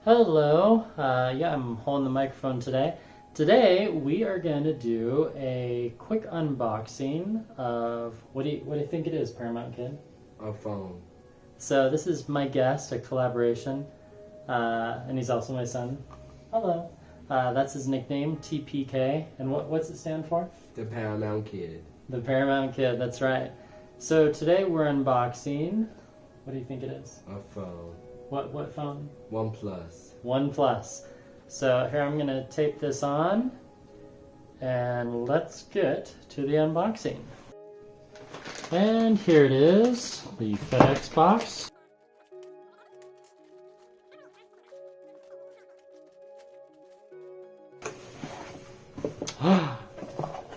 Hello. Yeah, I'm holding the microphone today. Today we are going to do a quick unboxing of what do you think it is, Paramount Kid? A phone. So this is my guest, a collaboration, and he's also my son. Hello. That's his nickname, TPK. And what's it stand for? The Paramount Kid. The Paramount Kid. That's right. So today we're unboxing. What do you think it is? A phone. What phone? OnePlus. OnePlus. So here I'm going to tape this on and let's get to the unboxing. And here it is, the FedEx box.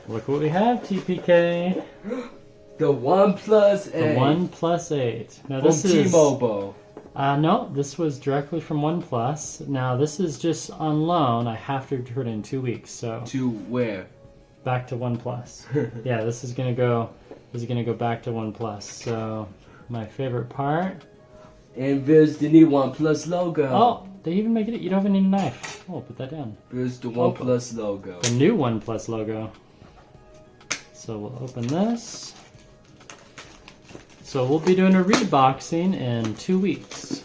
Look what we have, TPK. The OnePlus 8. The OnePlus 8. Now From this is T-Mobile. No, this was directly from OnePlus. Now this is just on loan. I have to return it in 2 weeks. So To where? back to OnePlus. Yeah, this is gonna go back to OnePlus. So my favorite part. And there's the new OnePlus logo. Oh, they even make it. You don't even need a knife. Oh, put that down. There's the OnePlus logo. The new OnePlus logo. So we'll open this. So we'll be doing a reboxing in 2 weeks.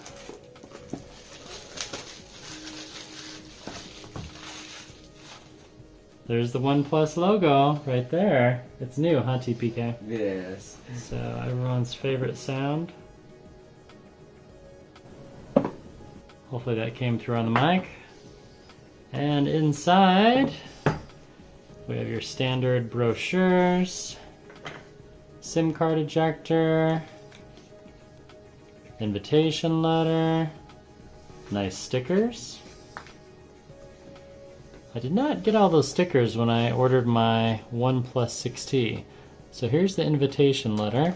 There's the OnePlus logo right there. It's new, huh, TPK? Yes. So everyone's favorite sound. Hopefully that came through on the mic. And inside, we have your standard brochures, SIM card ejector, invitation letter, nice stickers. I did not get all those stickers when I ordered my OnePlus 6T. So here's the invitation letter.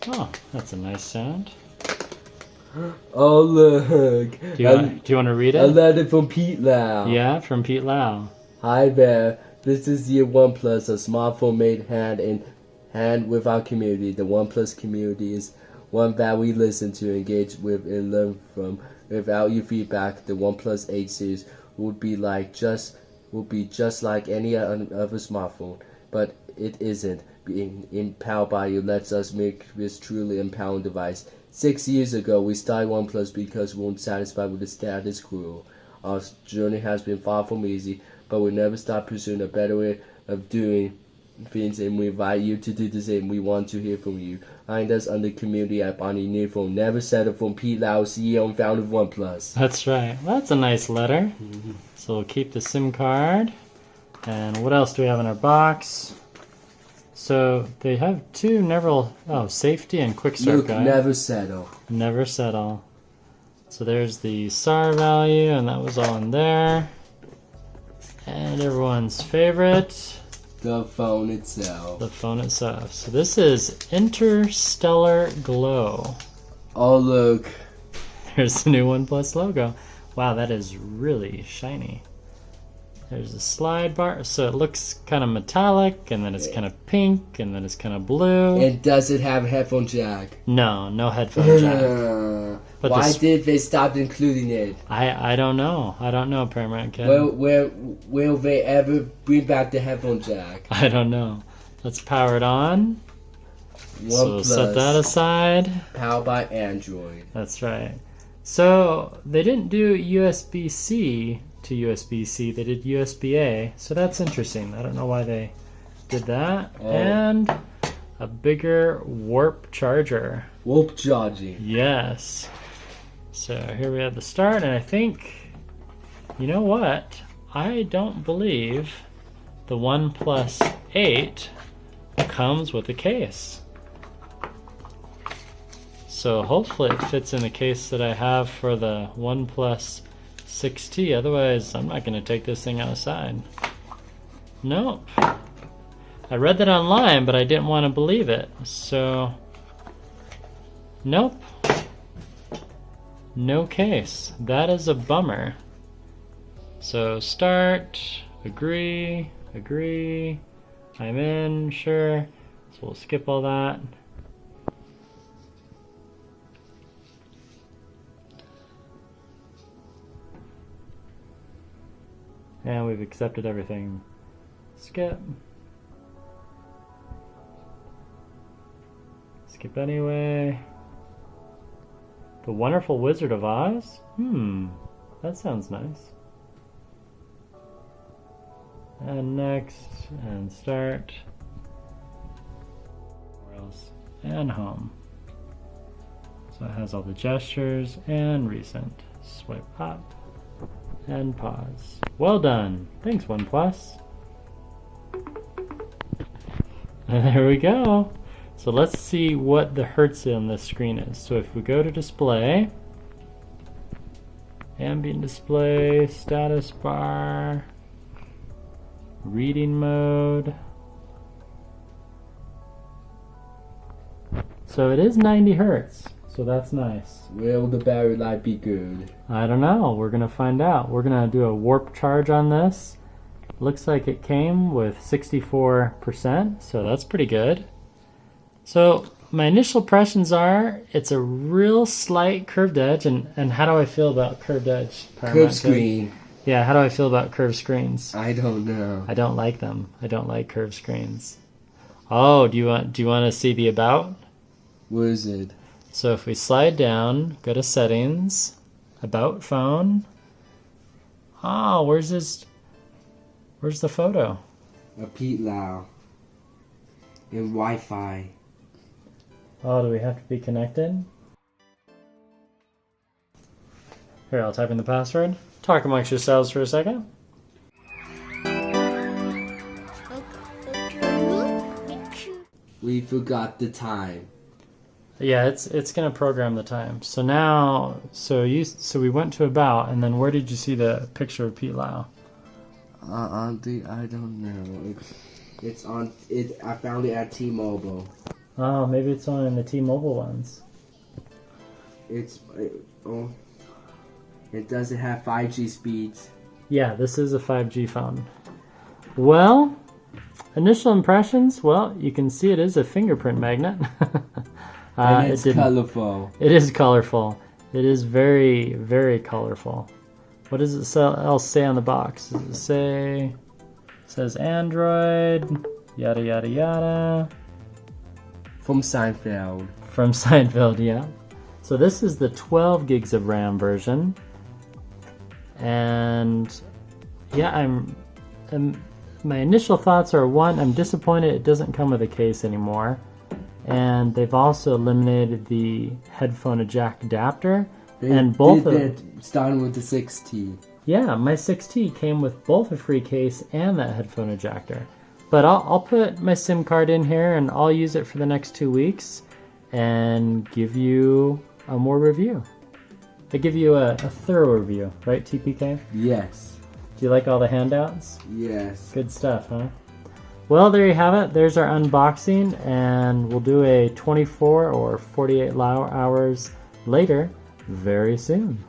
Oh, that's a nice sound. Oh, look. Do you want to read A it? letter from Pete Lau. Yeah, from Pete Lau. Hi there. This is the OnePlus, a smartphone made hand in hand with our community. The OnePlus community is one that we listen to, engage with, and learn from. Without your feedback, the OnePlus 8 series would be just like any other smartphone, but it isn't. Being empowered by you lets us make this truly empowering device. 6 years ago, we started OnePlus because we weren't satisfied with the status quo. Our journey has been far from easy, but we never stop pursuing a better way of doing things, and we invite you to do the same. We want to hear from you. Find us on the community app on your new phone. Never settle from Pete Lau, CEO and founder of OnePlus. That's right. Well, that's a nice letter. So we'll keep the SIM card. And what else do we have in our box? So they have two safety and quick start Look, guide. never settle. Never settle. So there's the SAR value, and that was all in there. And everyone's favorite, The phone itself. the phone itself. So this is Interstellar Glow. Oh, look. There's the new OnePlus logo. Wow, that is really shiny. There's a slide bar, so it looks kind of metallic, and then it's kind of pink, and then it's kind of blue. And does it have a headphone jack? No headphone jack. But Why this- did they stop including it? I don't know. I don't know, Paramount Kid. Will they ever bring back the headphone jack? I don't know. Let's power it on. So OnePlus, set that aside. powered by Android. That's right. So they didn't do USB-C to USB-C. They did USB-A. So that's interesting. I don't know why they did that. Oh. And a bigger warp charger. Warp charging. Yes. So here we have the start, and I think, you know what? I don't believe the OnePlus 8 comes with a case. So hopefully it fits in the case that I have for the OnePlus 6T. Otherwise, I'm not going to take this thing outside. Nope. I read that online, but I didn't want to believe it. So, nope. No case. That is a bummer. So start, agree, I'm in, sure. So we'll skip all that. And we've accepted everything. Skip. Skip anyway. The Wonderful Wizard of Oz? That sounds nice. And next, and start. Where else? And home. So it has all the gestures and recent. Swipe up and pause. Well done. Thanks, OnePlus. And there we go. So let's see what the hertz on this screen is. So if we go to display, ambient display, status bar, reading mode. So it is 90 hertz. So that's nice. Will the battery life be good? I don't know. We're going to find out. We're going to do a warp charge on this. Looks like it came with 64%, so that's pretty good. So my initial impressions are it's a real slight curved edge. And how do I feel about curved edge? Curved screen. Yeah, how do I feel about curved screens? I don't know. I don't like them. I don't like curved screens. Oh, do you want to see the about? What is it? So if we slide down, go to settings, about phone. Oh, where's the photo? A Pete Lau. And Wi-Fi. Oh, do we have to be connected? Here, I'll type in the password. Talk amongst yourselves for a second. We forgot the time. Yeah, it's gonna program the time. So now, so we went to about, and then where did you see the picture of Pete Lau? I don't know. It's on. I found it at T-Mobile. Oh, maybe it's on the T-Mobile ones. It doesn't have 5G speeds. Yeah, this is a 5G phone. Well, initial impressions. Well, you can see it is a fingerprint magnet. And it's colorful. It is colorful. It is very, very colorful. What does it else say on the box? Does it say? It says Android, yada yada yada. From Seinfeld. From Seinfeld, yeah. So this is the 12 gigs of RAM version, and yeah, my initial thoughts are: one, I'm disappointed it doesn't come with a case anymore. And they've also eliminated the headphone jack adapter. And both of them, starting with the 6T. Yeah, my 6T came with both a free case and that headphone ejector. But I'll put my SIM card in here and I'll use it for the next 2 weeks and give you a more review. I give you a thorough review, right, TPK? Yes. Do you like all the handouts? Yes. Good stuff, huh? Well, there you have it. There's our unboxing, and we'll do a 24 or 48 hours later very soon.